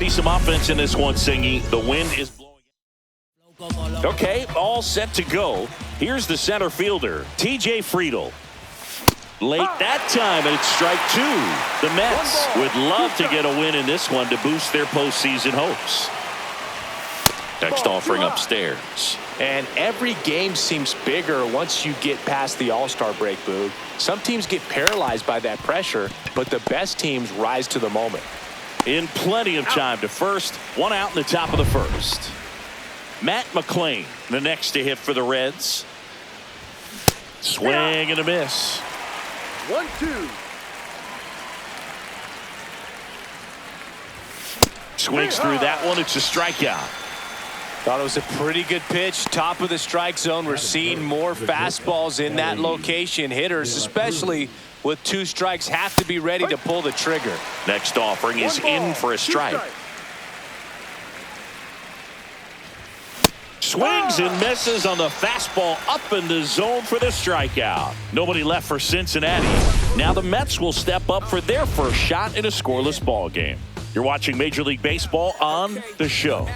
See some offense in this one, Singy. The wind is blowing. Okay, all set to go. Here's the center fielder, TJ Friedl. Late that time, and it's strike two. The Mets would love to get a win in this one to boost their postseason hopes. Next offering upstairs. And every game seems bigger once you get past the All-Star break, Boog. Some teams get paralyzed by that pressure, but the best teams rise to the moment. In plenty of time to first. One out in the top of the first. Matt McClain, the next to hit for the Reds. Swing and a miss. 1-2. Swings through that one. It's a strikeout. Thought it was a pretty good pitch. Top of the strike zone. We're seeing more fastballs in that location. Hitters, especially with 2 strikes, have to be ready to pull the trigger. Next offering is in for a strike. Swings and misses on the fastball up in the zone for the strikeout. Nobody left for Cincinnati. Now the Mets will step up for their first shot in a scoreless ball game. You're watching Major League Baseball on The Show.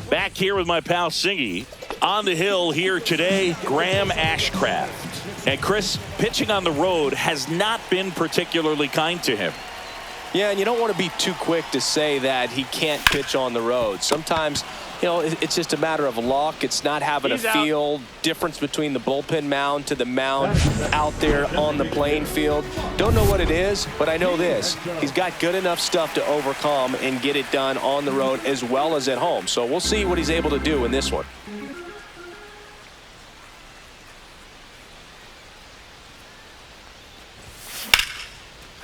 Back here with my pal Singy. On the hill here today, Graham Ashcraft. And Chris, pitching on the road has not been particularly kind to him. Yeah, and you don't want to be too quick to say that he can't pitch on the road. Sometimes, you know, it's just a matter of luck. It's not having a feel. Difference between the bullpen mound to the mound out there on the playing field. Don't know what it is, but I know this. He's got good enough stuff to overcome and get it done on the road as well as at home. So we'll see what he's able to do in this one.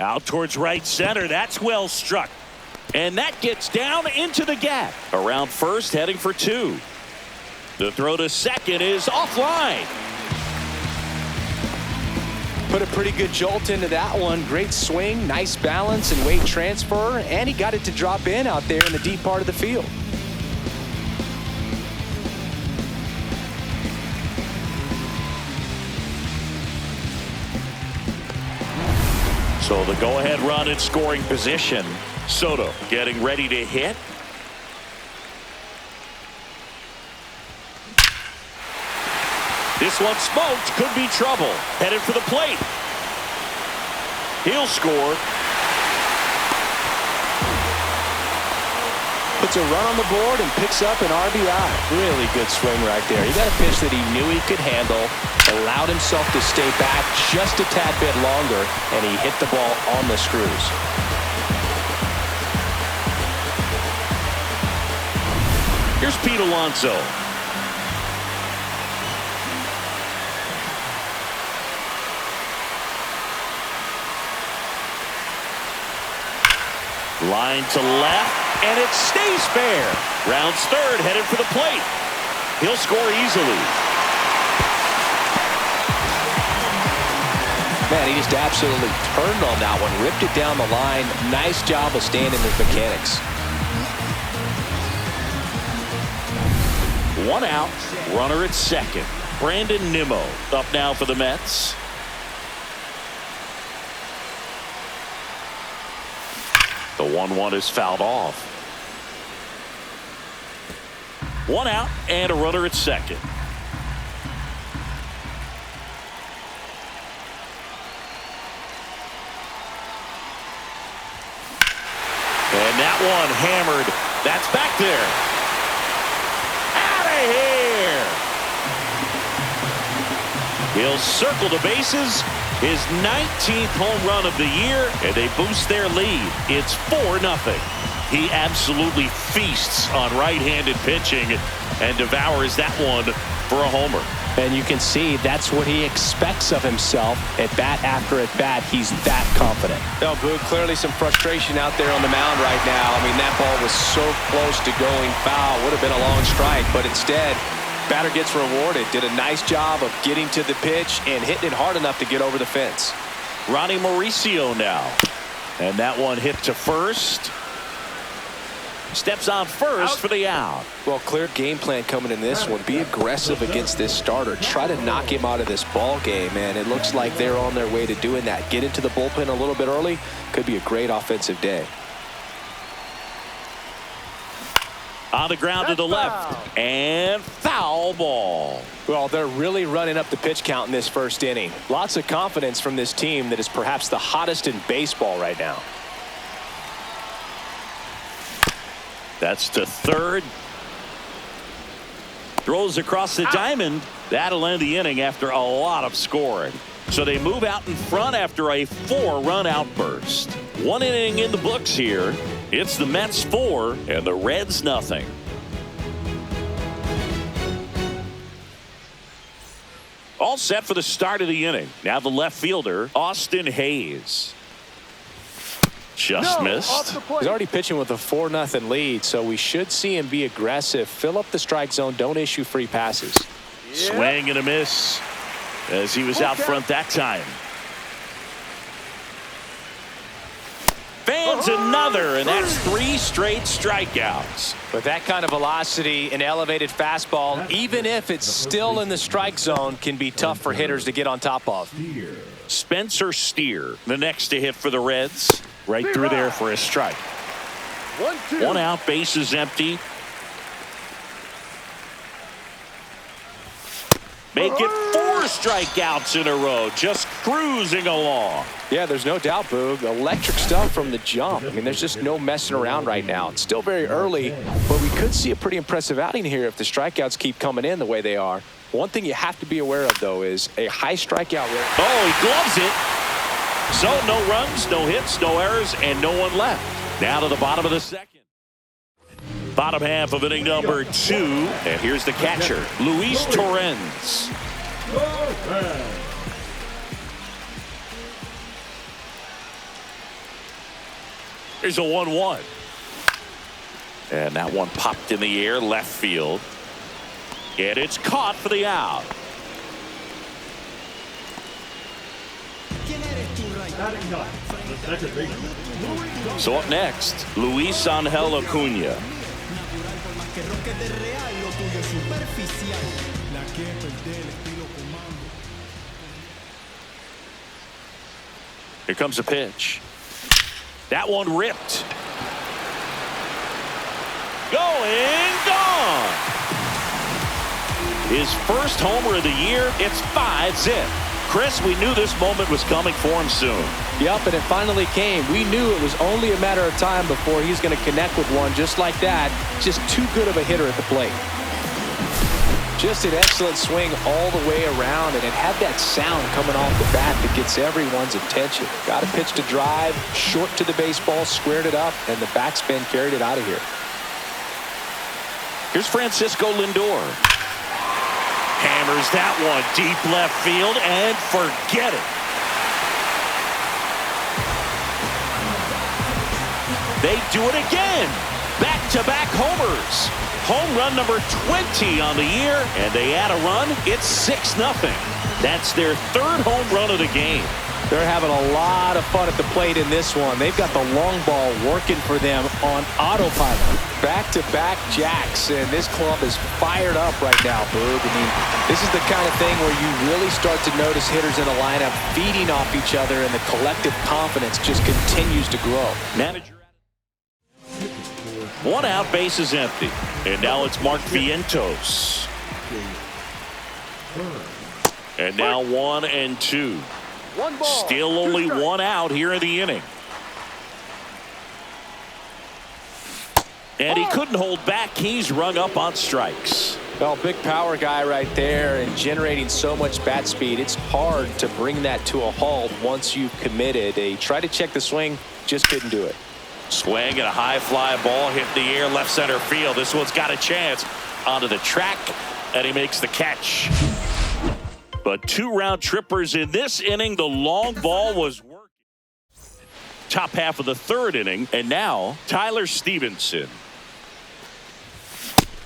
Out towards right center. That's well struck. And that gets down into the gap. Around first, heading for 2. The throw to second is offline. Put a pretty good jolt into that one. Great swing, nice balance and weight transfer. And he got it to drop in out there in the deep part of the field. So the go-ahead run in scoring position. Soto getting ready to hit. This one smoked. Could be trouble. Headed for the plate. He'll score. Puts a run on the board and picks up an RBI. Really good swing right there. He got a pitch that he knew he could handle, allowed himself to stay back just a tad bit longer, and he hit the ball on the screws. Here's Pete Alonso. Line to left, and it stays fair. Rounds third, headed for the plate. He'll score easily. Man, he just absolutely turned on that one, ripped it down the line. Nice job of staying in his mechanics. 1 out, runner at second. Brandon Nimmo up now for the Mets. The 1-1 is fouled off. 1 out and a runner at second. And that one hammered. That's back there. Out of here. He'll circle the bases. His 19th home run of the year, and they boost their lead. It's 4-0. He absolutely feasts on right-handed pitching and devours that one for a homer. And you can see that's what he expects of himself at bat after at bat. He's that confident. No, Boog, clearly some frustration out there on the mound right now. I mean, that ball was so close to going foul. Would have been a long strike, but instead, batter gets rewarded. Did a nice job of getting to the pitch and hitting it hard enough to get over the fence. Ronnie Mauricio now. And that one hit to first. steps on first for the out. Well, clear game plan coming in this one. Be aggressive against this starter. Try to knock him out of this ball game, and it looks like they're on their way to doing that. Get into the bullpen a little bit early. Could be a great offensive day. On the ground to the left, and foul ball. Well, they're really running up the pitch count in this first inning. Lots of confidence from this team that is perhaps the hottest in baseball right now. That's to third. Throws across the diamond. That'll end the inning after a lot of scoring. So they move out in front after a 4-run outburst. 1 inning in the books here. It's the Mets 4 and the Reds nothing. All set for the start of the inning. Now the left fielder, Austin Hayes. Just missed. He's already pitching with a 4-0 lead, so we should see him be aggressive. Fill up the strike zone. Don't issue free passes. Swing and a miss as he was out front that time. Fans another, and that's 3 straight strikeouts. With that kind of velocity, an elevated fastball, even if it's still in the strike zone, can be tough for hitters to get on top of. Spencer Steer, the next to hit for the Reds. Right through there for a strike. 1 out, base is empty. Make it 4 strikeouts in a row, just cruising along. Yeah, there's no doubt, Boog. Electric stuff from the jump. I mean, there's just no messing around right now. It's still very early, but we could see a pretty impressive outing here if the strikeouts keep coming in the way they are. One thing you have to be aware of, though, is a high strikeout rate. Oh, he gloves it. So no runs, no hits, no errors, and no one left. Now to the bottom of the second. Bottom half of inning number 2. And here's the catcher, Luis Torrens. Here's a 1-1. And that one popped in the air, left field. And it's caught for the out. So up next, Luis Angel Acuna. Here comes a pitch. That one ripped. Going, gone. His first homer of the year. It's 5-zip. Chris, we knew this moment was coming for him soon. Yep, and it finally came. We knew it was only a matter of time before he's going to connect with one just like that. Just too good of a hitter at the plate. Just an excellent swing all the way around, and it had that sound coming off the bat that gets everyone's attention. Got a pitch to drive, short to the baseball, squared it up, and the backspin carried it out of here. Here's Francisco Lindor. Hammers that one deep left field, and forget it. They do it again. Back-to-back homers. Home run number 20 on the year, and they add a run. It's 6-0. That's their 3rd home run of the game. They're having a lot of fun at the plate in this one. They've got the long ball working for them on autopilot. Back-to-back jacks, and this club is fired up right now, Boog. I mean, this is the kind of thing where you really start to notice hitters in the lineup feeding off each other, and the collective confidence just continues to grow. Manager. 1 out, base is empty. And now it's Mark Vientos. And now 1-2. Still only 1 out here in the inning. And he couldn't hold back. He's rung up on strikes. Well, big power guy right there and generating so much bat speed. It's hard to bring that to a halt once you've committed. He tried to check the swing, just couldn't do it. Swing and a high fly ball hit in the air, left center field. This one's got a chance onto the track, and he makes the catch. But 2 round trippers in this inning. The long ball was working. Top half of the 3rd inning, and now Tyler Stevenson.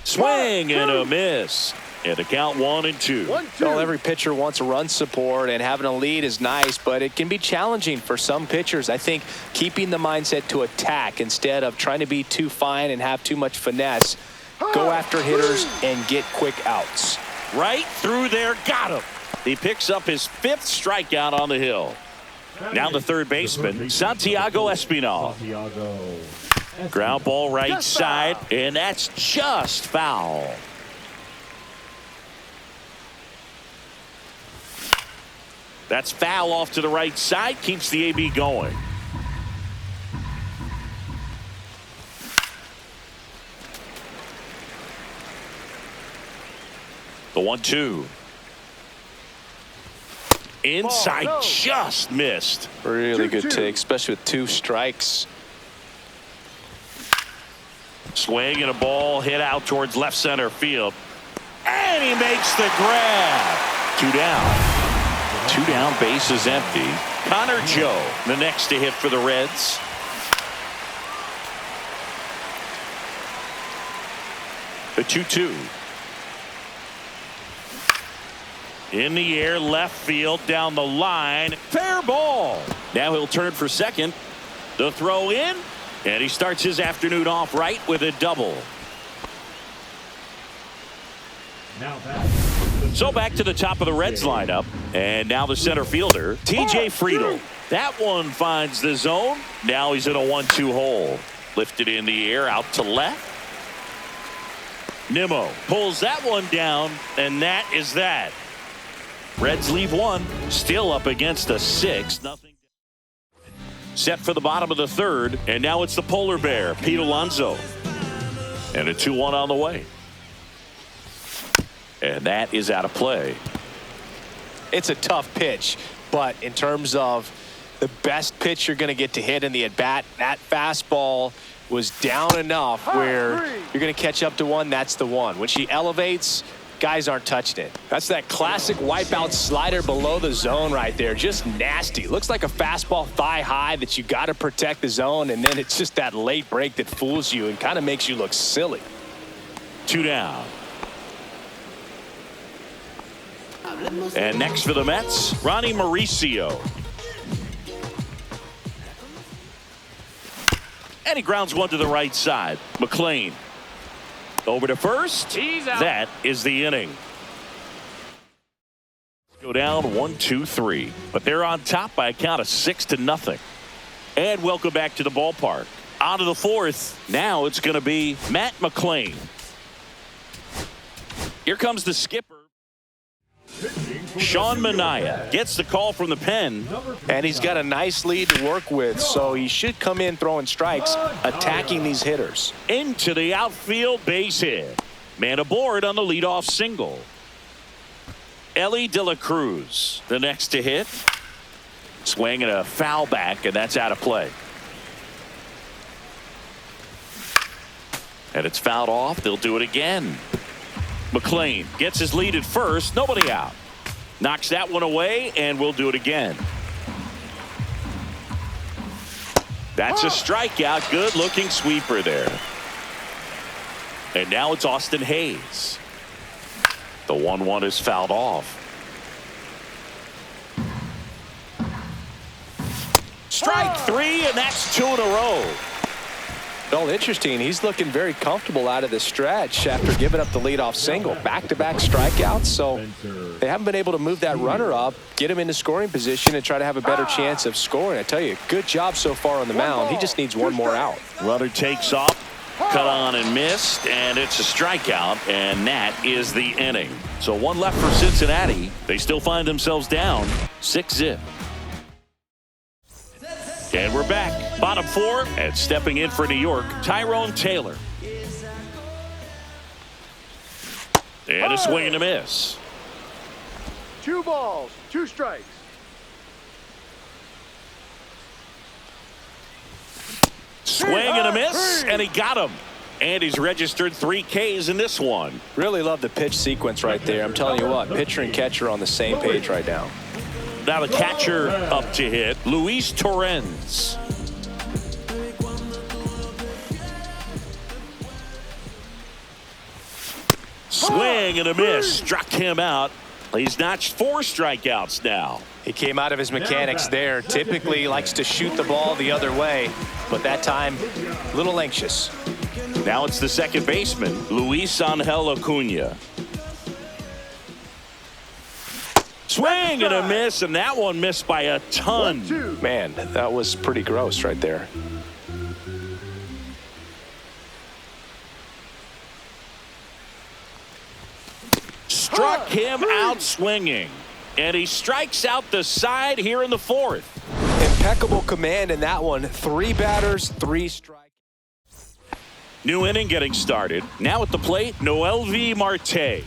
Swing and a miss. And the count 1-2. Well, every pitcher wants a run support, and having a lead is nice, but it can be challenging for some pitchers. I think keeping the mindset to attack instead of trying to be too fine and have too much finesse, go after hitters and get quick outs. Right through there, got him. He picks up his 5th strikeout on the hill. Now the third baseman, Santiago Espinal. Ground ball right side, and that's just foul. That's foul off to the right side, keeps the AB going. The 1-2. Inside, just missed. Really good take, especially with 2 strikes. Swing and a ball hit out towards left center field. And he makes the grab. 2 down. 2 down, base is empty. Connor Joe, the next to hit for the Reds. The 2-2. In the air, left field, down the line. Fair ball. Now he'll turn for second. The throw in. And he starts his afternoon off right with a double. So back to the top of the Reds lineup. And now the center fielder, TJ Friedl. That one finds the zone. Now he's in a 1-2 hole. Lifted in the air out to left. Nimmo pulls that one down, and that is that. Reds leave 1. Still up against a 6-0. Set for the bottom of the 3rd, and now it's the polar bear, Pete Alonso. And a 2-1 on the way. And that is out of play. It's a tough pitch, but in terms of the best pitch you're going to get to hit in the at-bat, that fastball was down enough where you're going to catch up to one. That's the one. When she elevates, guys aren't touching it. That's that classic wipeout slider below the zone right there. Just nasty. Looks like a fastball thigh high that you got to protect the zone, and then it's just that late break that fools you and kind of makes you look silly. 2 down. And next for the Mets, Ronnie Mauricio. And he grounds one to the right side. McLean over to first. That is the inning. Go down 1-2-3, but they're on top by a count of 6-0. And welcome back to the ballpark. On to the 4th. Now it's going to be Matt McLean. Here comes the skipper. Sean Manaea gets the call from the pen. And he's got a nice lead to work with, so he should come in throwing strikes, attacking these hitters. Into the outfield, base hit. Man aboard on the leadoff single. Ellie De La Cruz, the next to hit. Swing and a foul back, and that's out of play. And it's fouled off. They'll do it again. McLean gets his lead at first. Nobody out. Knocks that one away, and we'll do it again. That's a strikeout. Good looking sweeper there. And now it's Austin Hayes. The 1-1 is fouled off. Strike 3, and that's 2 in a row. Well, interesting. He's looking very comfortable out of the stretch after giving up the leadoff single. Back-to-back strikeouts, so they haven't been able to move that runner up, get him into scoring position, and try to have a better chance of scoring. I tell you, good job so far on the mound. He just needs one more out. Runner takes off, cut on and missed, and it's a strikeout, and that is the inning. So 1 left for Cincinnati. They still find themselves down 6-0. And we're back. Bottom 4, and stepping in for New York, Tyrone Taylor. And a swing and a miss. 2 balls, 2 strikes. Swing and a miss, and he got him. And he's registered 3 Ks in this one. Really love the pitch sequence right there. I'm telling you what, pitcher and catcher on the same page right now. Now the catcher up to hit, Luis Torrens. Swing and a miss. Struck him out. He's notched 4 strikeouts now. He came out of his mechanics there. Typically he likes to shoot the ball the other way, but that time a little anxious. Now it's the second baseman, Luis Angel Acuna. Swing and a miss, and that one missed by a ton. Man, that was pretty gross right there. Struck him out swinging, and he strikes out the side here in the 4th. Impeccable command in that one. 3 batters, 3 strikes. New inning getting started. Now at the plate, Noelvi Marte.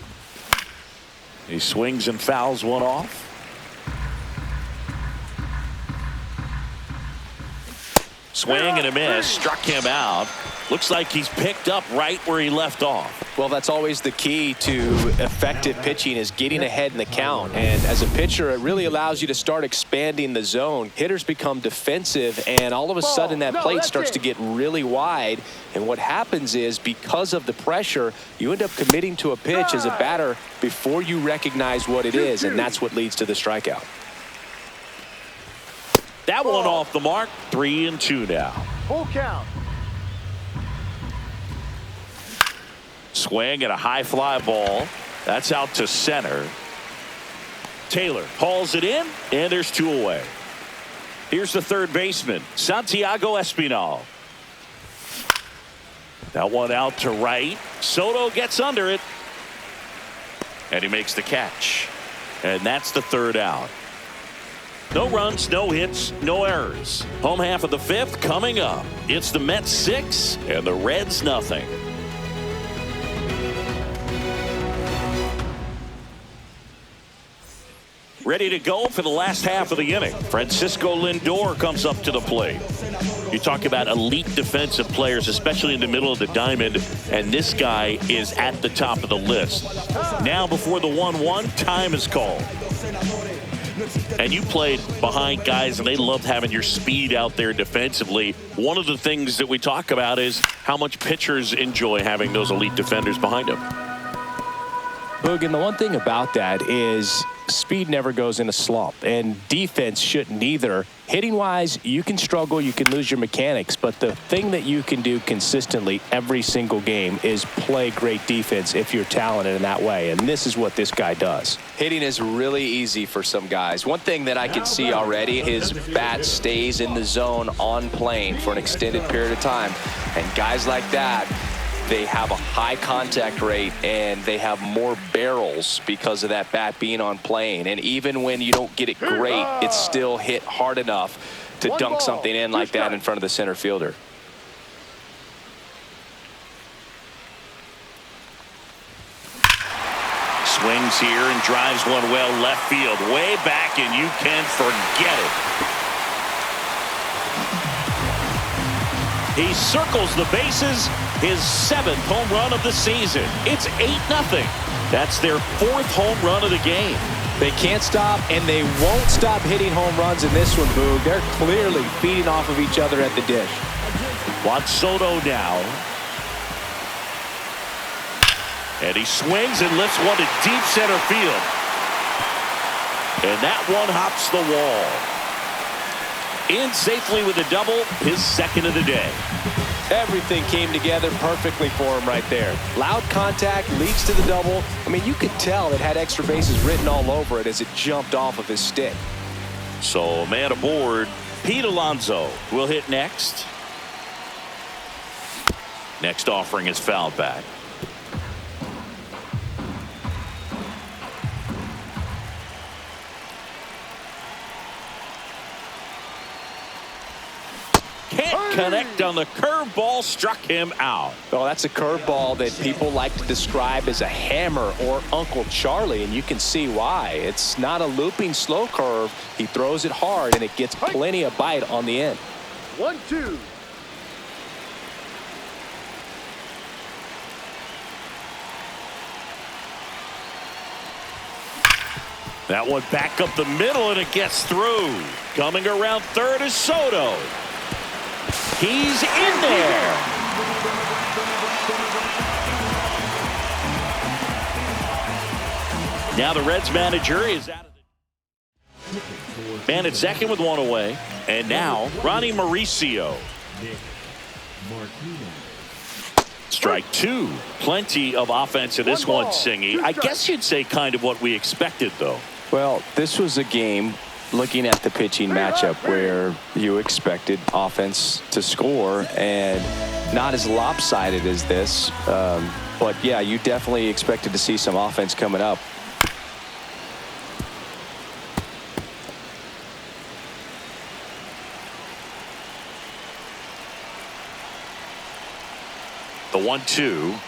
He swings and fouls one off. Swing and a miss. Struck him out. Looks like he's picked up right where he left off. Well, that's always the key to effective pitching, is getting ahead in the count. And as a pitcher, it really allows you to start expanding the zone. Hitters become defensive, and all of a sudden that plate starts to get really wide. And what happens is, because of the pressure, you end up committing to a pitch as a batter before you recognize what it is, and that's what leads to the strikeout. That one off the mark. 3-2 now. Full count. Swing and a high fly ball. That's out to center. Taylor hauls it in, and there's 2 away. Here's the third baseman, Santiago Espinal. That one out to right. Soto gets under it, and he makes the catch. And that's the 3rd out. No runs, no hits, no errors. Home half of the 5th coming up. It's the Mets 6 and the Reds nothing. Ready to go for the last half of the inning. Francisco Lindor comes up to the plate. You talk about elite defensive players, especially in the middle of the diamond, and this guy is at the top of the list. Now before the 1-1, time is called. And you played behind guys, and they loved having your speed out there defensively. One of the things that we talk about is how much pitchers enjoy having those elite defenders behind them. Boog, and the one thing about that is speed never goes in a slump, and defense shouldn't either. Hitting wise, you can struggle, you can lose your mechanics, but the thing that you can do consistently every single game is play great defense if you're talented in that way, and this is what this guy does. Hitting is really easy for some guys. One thing that I can see already, his bat stays in the zone on plane for an extended period of time, and guys like that, they have a high contact rate and they have more barrels because of that bat being on plane. And even when you don't get it great, it's still hit hard enough to dunk something in like that in front of the center fielder. Swings here and drives one well left field, way back, and you can forget it. He circles the bases. His 7th home run of the season. It's 8-0. That's their 4th home run of the game. They can't stop, and they won't stop hitting home runs in this one, Boog. They're clearly feeding off of each other at the dish. Juan Soto now. And he swings and lifts one to deep center field. And that one hops the wall. In safely with a double, his 2nd of the day. Everything came together perfectly for him right there. Loud contact leads to the double. I mean, you could tell it had extra bases written all over it as it jumped off of his stick. So, man aboard, Pete Alonso will hit next. Next offering is fouled back. Can't connect on the curveball, struck him out. Well, that's a curveball that people like to describe as a hammer or Uncle Charlie, and you can see why. It's not a looping slow curve. He throws it hard, and it gets plenty of bite on the end. 1-2. That one back up the middle, and it gets through. Coming around third is Soto. He's in there. Now the Reds manager is out of the man at second with one away. And now Ronnie Mauricio. Strike two. Plenty of offense in this one, Singy. I guess you'd say kind of what we expected, though. Well, this was a game, looking at the pitching matchup, where you expected offense to score, and not as lopsided as this. But, yeah, you definitely expected to see some offense coming up. The 1-2.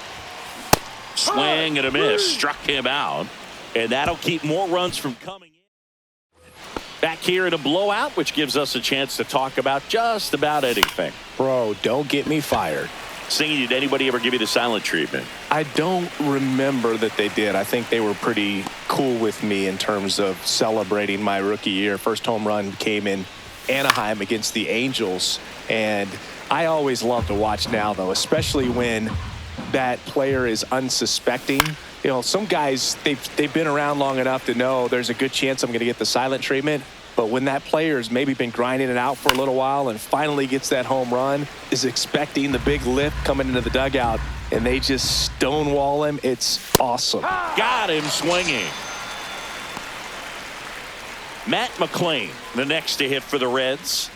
Swing and a miss. Struck him out. And that'll keep more runs from coming in. Back here in a blowout, which gives us a chance to talk about just about anything. Bro, don't get me fired. Singy, did anybody ever give you the silent treatment? I don't remember that they did. I think they were pretty cool with me in terms of celebrating my rookie year. First home run came in Anaheim against the Angels, and I always love to watch now, though, especially when that player is unsuspecting. You know, some guys, they've been around long enough to know there's a good chance I'm going to get the silent treatment. But when that player's maybe been grinding it out for a little while and finally gets that home run, is expecting the big lift coming into the dugout, and they just stonewall him, it's awesome. Got him swinging. Matt McClain, the next to hit for the Reds.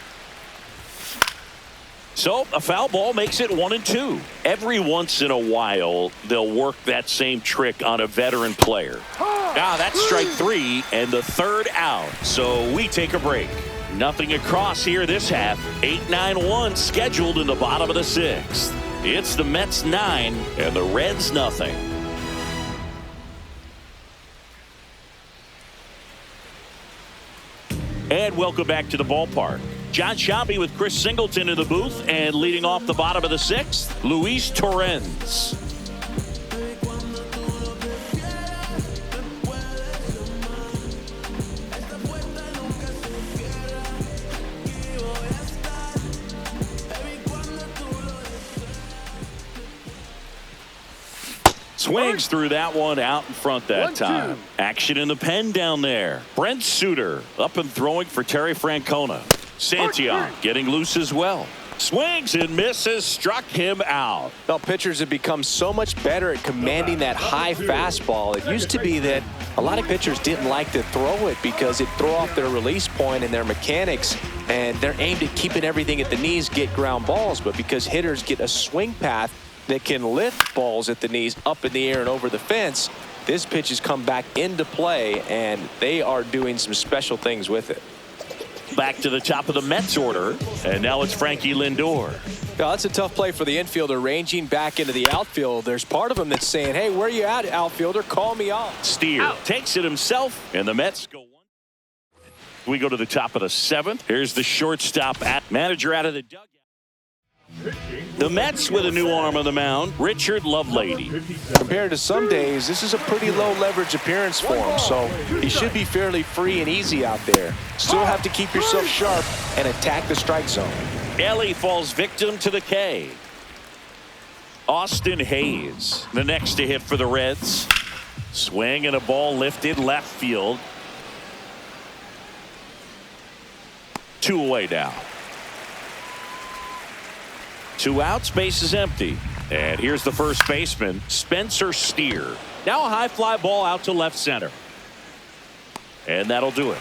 So a foul ball makes it 1-2. Every once in a while, they'll work that same trick on a veteran player. Now that's strike three and the third out. So we take a break. Nothing across here this half. 8-9-1 scheduled in the bottom of the sixth. It's the Mets 9 and the Reds nothing. And welcome back to the ballpark. John Sciambi with Chris Singleton in the booth, and leading off the bottom of the sixth, Luis Torrens. Swings through that one out in front that time. Action in the pen down there. Brent Suter up and throwing for Terry Francona. Santillan getting loose as well. Swings and misses, struck him out. Well, pitchers have become so much better at commanding that high fastball. It used to be that a lot of pitchers didn't like to throw it because it'd throw off their release point and their mechanics, and they're aimed at keeping everything at the knees, get ground balls. But because hitters get a swing path that can lift balls at the knees up in the air and over the fence, this pitch has come back into play, and they are doing some special things with it. Back to the top of the Mets order, and now it's Frankie Lindor. Yeah, that's a tough play for the infielder, ranging back into the outfield. There's part of him that's saying, hey, where you at, outfielder? Call me off. Steer takes it himself, and the Mets go one. We go to the top of the seventh. Here's the shortstop, manager out of the dugout. The Mets with a new arm on the mound, Richard Lovelady. Compared to some days, this is a pretty low leverage appearance for him, so he should be fairly free and easy out there. Still have to keep yourself sharp and attack the strike zone. Ellie falls victim to the K. Austin Hayes, the next to hit for the Reds. Swing and a ball lifted left field. 2 away now. 2 outs, base is empty. And here's the first baseman, Spencer Steer. Now a high fly ball out to left center. And that'll do it.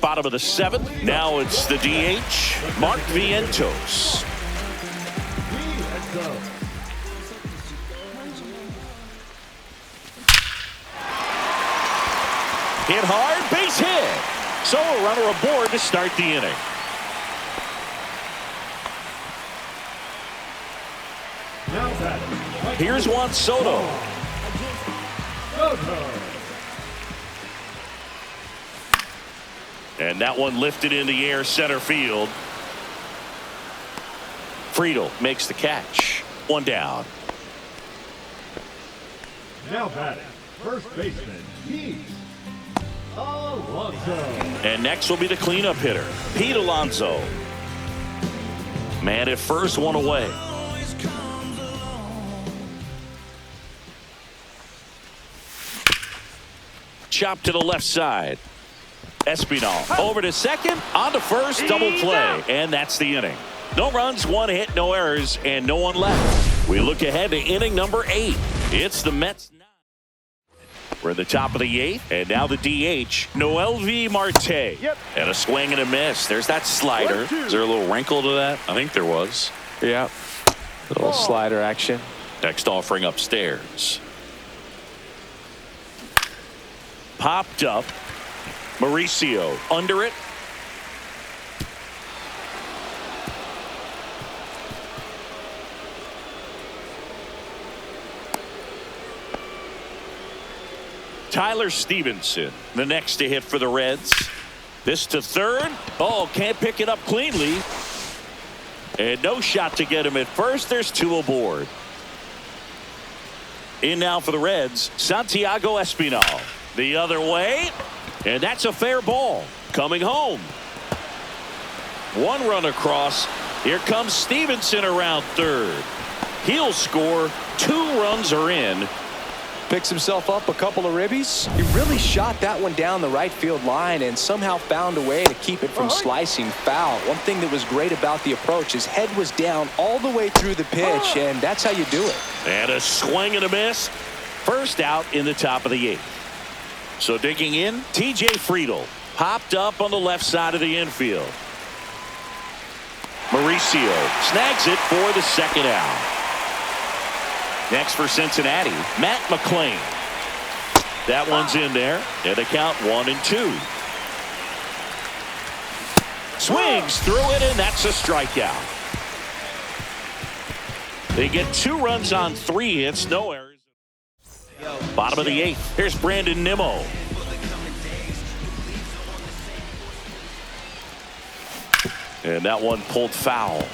Bottom of the seventh. Now it's the DH, Mark Vientos. Hit hard, base hit. So a runner aboard to start the inning. Here's Juan Soto. And that one lifted in the air center field. Friedel makes the catch. 1 down. Now batting, first baseman, Pete Alonso. And next will be the cleanup hitter, Pete Alonso. Man at first, 1 away. chop to the left side. Espinal over to second, on to first, double play, and that's the inning. No runs, one hit, no errors, and no one left. We look ahead to inning number 8. It's the Mets. We're at the top of the 8th, and now the DH, MLB Marte. Yep. And a swing and a miss. There's that slider. Is there a little wrinkle to that? I think there was. Yeah. A little slider action. Next offering upstairs. Popped up. Mauricio under it. Tyler Stevenson, the next to hit for the Reds. This to third. Oh, can't pick it up cleanly. And no shot to get him at first. There's 2 aboard. In now for the Reds, Santiago Espinal. The other way. And that's a fair ball. Coming home. 1 run across. Here comes Stevenson around third. He'll score. 2 runs are in. Picks himself up a couple of ribbies. He really shot that one down the right field line and somehow found a way to keep it from slicing foul. One thing that was great about the approach, his head was down all the way through the pitch, and that's how you do it. And a swing and a miss. First out in the top of the 8th. So digging in, TJ Friedel popped up on the left side of the infield. Mauricio snags it for the second out. Next for Cincinnati, Matt McClain. That one's in there, and the count 1-2. Swings through it, and that's a strikeout. They get 2 runs on 3 hits, no errors. Bottom of the 8th. Here's Brandon Nimmo. And that one pulled foul.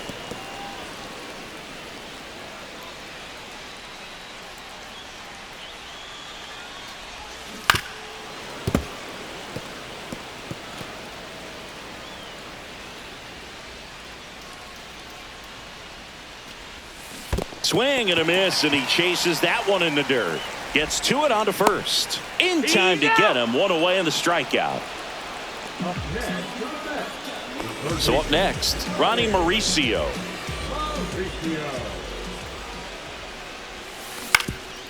Swing and a miss, and he chases that one in the dirt. Gets to it onto first. In time to get him. 1 away in the strikeout. So up next, Ronnie Mauricio.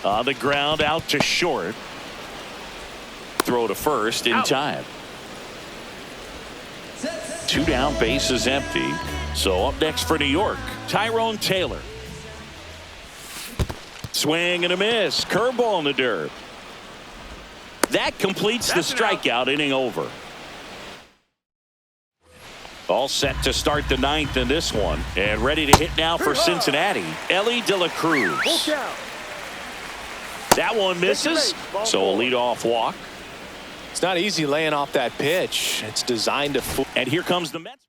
On the ground, out to short. Throw to first in time. 2 down, bases empty. So up next for New York, Tyrone Taylor. Swing and a miss. Curveball in the dirt. That completes the strikeout. Inning over. All set to start the 9th in this one. And ready to hit now for Cincinnati, Ellie De La Cruz. That one misses. So a leadoff walk. It's not easy laying off that pitch. It's designed to fool. And here comes the Mets.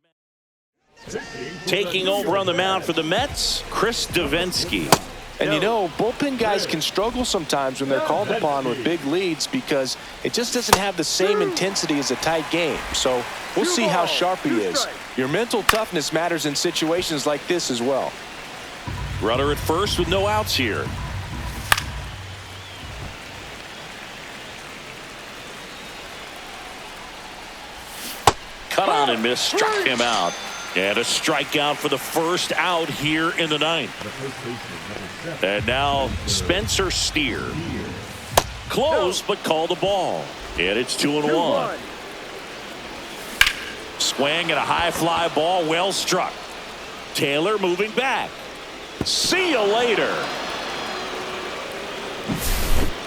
Taking over on the mound for the Mets, Chris Davinsky. And you know, bullpen guys can struggle sometimes when they're called upon with big leads because it just doesn't have the same intensity as a tight game. So we'll see how sharp he is. Your mental toughness matters in situations like this as well. Runner at first with no outs here. Cut on and miss, struck him out. And a strikeout for the first out here in the 9th. And now Spencer Steer. Close, but called the ball. And it's 2-1. Swing and a high fly ball, well struck. Taylor moving back. See you later.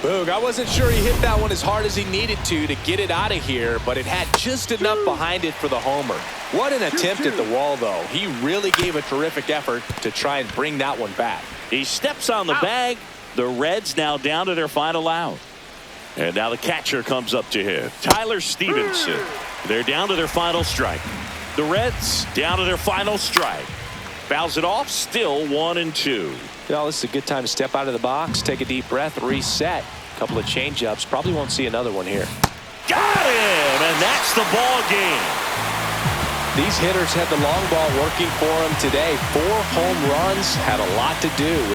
Boog, I wasn't sure he hit that one as hard as he needed to get it out of here, but it had just enough behind it for the homer. What an attempt at the wall, though. He really gave a terrific effort to try and bring that one back. He steps on the bag. The Reds now down to their final out. And now the catcher comes up to hit. Tyler Stevenson. They're down to their final strike. The Reds down to their final strike. Fouls it off, still 1-2. Well, this is a good time to step out of the box, take a deep breath, reset. A couple of change-ups. Probably won't see another one here. Got him, and that's the ball game. These hitters had the long ball working for them today. 4 home runs had a lot to do.